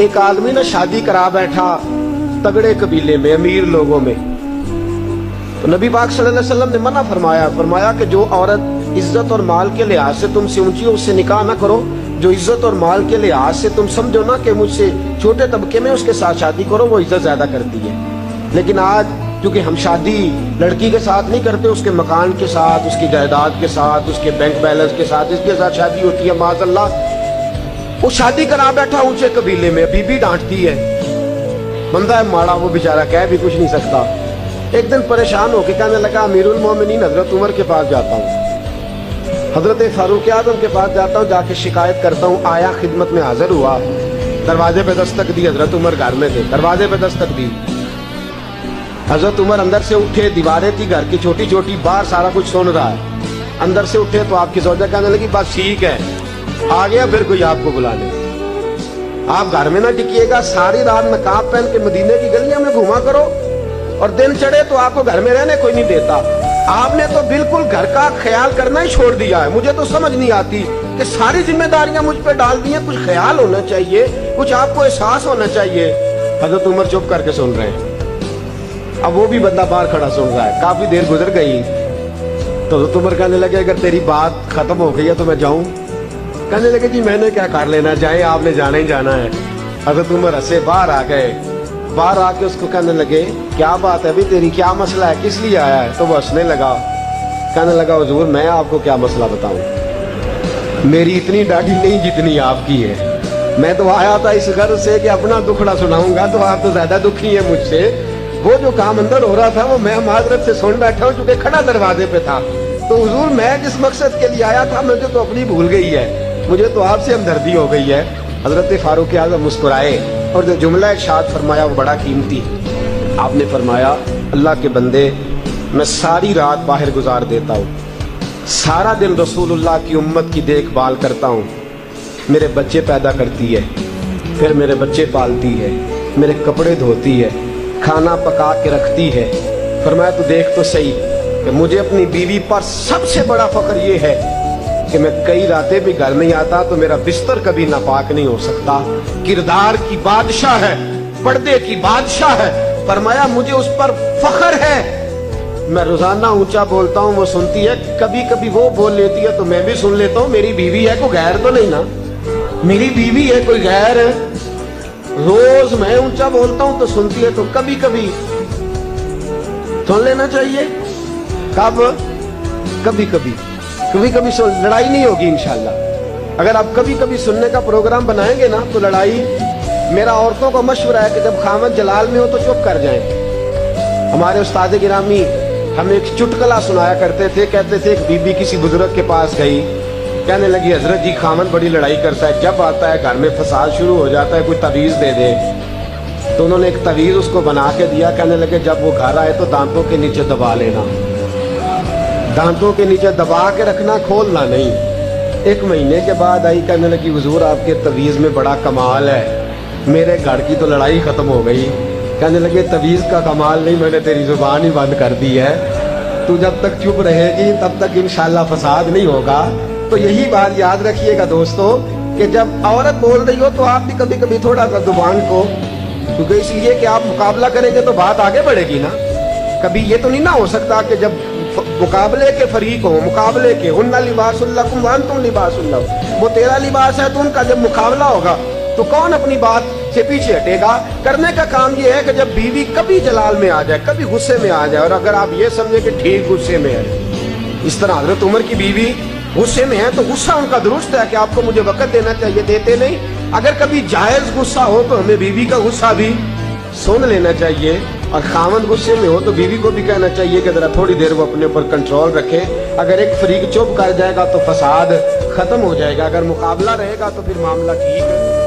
ایک آدمی نا شادی کرا بیٹھا تگڑے قبیلے میں، امیر لوگوں میں، تو نبی پاک صلی اللہ علیہ وسلم نے منع فرمایا کہ جو عورت عزت اور مال کے لحاظ سے تم سے اونچی ہے اس سے نکاح نہ کرو، جو عزت اور مال کے لحاظ سے تم سمجھو نا کہ مجھ سے چھوٹے طبقے میں اس کے ساتھ شادی کرو، وہ عزت زیادہ کرتی ہے۔ لیکن آج کیونکہ ہم شادی لڑکی کے ساتھ نہیں کرتے، اس کے مکان کے ساتھ، اس کی جائیداد کے ساتھ، اس کے بینک بیلنس کے ساتھ، اس کے ساتھ شادی ہوتی ہے معاذ اللہ۔ وہ شادی کرا بیٹھا اونچے قبیلے میں، بیوی ڈانٹتی ہے، بندہ ہے ماڑا، وہ بیچارہ کہہ بھی کچھ نہیں سکتا۔ ایک دن پریشان ہو کے کہنے لگا امیر المومنین حضرت عمر کے پاس جاتا ہوں، حضرت فاروق اعظم کے پاس جاتا ہوں، جا کے شکایت کرتا ہوں۔ آیا، خدمت میں حاضر ہوا، دروازے پہ دستک دی، حضرت عمر گھر میں تھے، دروازے پہ دستک دی، حضرت عمر اندر سے اٹھے، دیواریں تھی گھر کی چھوٹی چھوٹی، باہر سارا کچھ سن رہا ہے، اندر سے اٹھے تو آپ کی زوجہ کہنے لگی بس ٹھیک ہے، آ گیا پھر کوئی آپ کو بلا لے، آپ گھر میں نہ ٹکیے گا، ساری رات نقاب پہن کے مدینے کی گلیاں میں گھوما کرو، اور دن چڑھے تو آپ کو گھر میں رہنے کوئی نہیں دیتا۔ آپ نے تو بالکل گھر کا خیال کرنا ہی چھوڑ دیا ہے۔ مجھے تو سمجھ نہیں آتی کہ ساری ذمہ داریاں مجھ پہ ڈال دی ہیں، کچھ خیال ہونا چاہیے، کچھ آپ کو احساس ہونا چاہیے۔ حضرت عمر چپ کر کے سن رہے ہیں، اب وہ بھی بندہ باہر کھڑا سن رہا ہے، کافی دیر گزر گئی تو حضرت عمر کہنے لگے اگر تیری بات ختم ہو گئی ہے تو میں جاؤں؟ کہنے لگے جی میں نے کیا کر لینا، جائیں، آپ نے جانا ہی جانا ہے۔ حضرت عمر ہنسے، باہر آ گئے، باہر آ کے اس کو کہنے لگے کیا بات ہے ابھی تیری، کیا مسئلہ ہے، کس لیے آیا ہے؟ تو وہ ہنسنے لگا، کہنے لگا حضور میں آپ کو کیا مسئلہ بتاؤں، میری اتنی ڈاڈی نہیں جتنی آپ کی ہے، میں تو آیا تھا اس غرض سے کہ اپنا دکھڑا سناؤں گا، تو آپ تو زیادہ دکھی ہیں مجھ سے، وہ جو کام اندر ہو رہا تھا وہ میں معذرت سے سن بیٹھا ہوں چونکہ کھڑا دروازے پہ تھا، تو حضور میں جس مقصد کے لیے آیا تھا مجھے تو اپنی بھول گئی ہے، مجھے تو آپ سے ہمدردی ہو گئی ہے۔ حضرت فاروق اعظم مسکرائے اور جو جملہ ارشاد فرمایا وہ بڑا قیمتی، آپ نے فرمایا اللہ کے بندے میں ساری رات باہر گزار دیتا ہوں، سارا دن رسول اللہ کی امت کی دیکھ بھال کرتا ہوں، میرے بچے پیدا کرتی ہے، پھر میرے بچے پالتی ہے، میرے کپڑے دھوتی ہے، کھانا پکا کے رکھتی ہے۔ فرمایا تو دیکھ تو صحیح کہ مجھے اپنی بیوی پر سب سے بڑا فخر یہ ہے کہ میں کئی راتیں بھی گھر نہیں آتا تو میرا بستر کبھی ناپاک نہیں ہو سکتا، کردار کی بادشاہ ہے، پردے کی بادشاہ ہے۔ فرمایا مجھے اس پر فخر ہے، میں روزانہ اونچا بولتا ہوں وہ سنتی ہے، کبھی کبھی وہ بول لیتی ہے تو میں بھی سن لیتا ہوں، میری بیوی ہے کوئی غیر تو نہیں نا، میری بیوی ہے کوئی غیر ہے، روز میں اونچا بولتا ہوں تو سنتی ہے، تو کبھی کبھی سن لینا چاہیے۔ کب؟ کبھی کبھی سن، لڑائی نہیں ہوگی انشاءاللہ۔ اگر آپ کبھی کبھی سننے کا پروگرام بنائیں گے نا تو لڑائی، میرا عورتوں کا مشورہ ہے کہ جب خامد جلال میں ہو تو چپ کر جائیں۔ ہمارے استاد گرامی ہمیں ایک چٹکلا سنایا کرتے تھے، کہتے تھے ایک بی بی کسی بزرگ کے پاس گئی، کہنے لگی حضرت جی خامد بڑی لڑائی کرتا ہے، جب آتا ہے گھر میں فساد شروع ہو جاتا ہے، کوئی تعویذ دے دے۔ تو انہوں نے ایک تعویذ اس کو بنا کے دیا، کہنے لگے جب وہ گھر آئے تو دانتوں کے نیچے دبا لینا، دانتوں کے نیچے دبا کے رکھنا، کھولنا نہیں۔ ایک مہینے کے بعد آئی، کہنے لگی حضور آپ کے تعویذ میں بڑا کمال ہے، میرے گھر کی تو لڑائی ختم ہو گئی۔ کہنے لگے تعویذ کا کمال نہیں، میں نے تیری زبان ہی بند کر دی ہے، تو جب تک چپ رہے گی تب تک انشاءاللہ فساد نہیں ہوگا۔ تو یہی بات یاد رکھیے گا دوستو کہ جب عورت بول رہی ہو تو آپ بھی کبھی کبھی تھوڑا سا زبان کو، کیونکہ اس لیے کہ آپ مقابلہ کریں گے تو بات آگے بڑھے گی نا۔ کبھی یہ تو نہیں نہ ہو سکتا کہ جب مقابلے کے فریق ہوں، مقابلے کے، ہن لباس لکم وانتم لباس لہم، وہ تیرا لباس ہے تو ان کا جب مقابلہ ہوگا تو کون اپنی بات سے پیچھے ہٹے گا؟ کرنے کا کام یہ ہے کہ جب بیوی کبھی جلال میں آ جائے، کبھی غصے میں آ جائے، اور اگر آپ یہ سمجھے کہ ٹھیک غصے میں ہے، اس طرح حضرت عمر کی بیوی غصے میں ہے تو غصہ ان کا درست ہے کہ آپ کو مجھے وقت دینا چاہیے، دیتے نہیں۔ اگر کبھی جائز غصہ ہو تو ہمیں بیوی کا غصہ بھی سن لینا چاہیے، اور خاوند غصے میں ہو تو بیوی کو بھی کہنا چاہیے کہ ذرا تھوڑی دیر وہ اپنے اوپر کنٹرول رکھے۔ اگر ایک فریق چپ کر جائے گا تو فساد ختم ہو جائے گا، اگر مقابلہ رہے گا تو پھر معاملہ ٹھیک ہے۔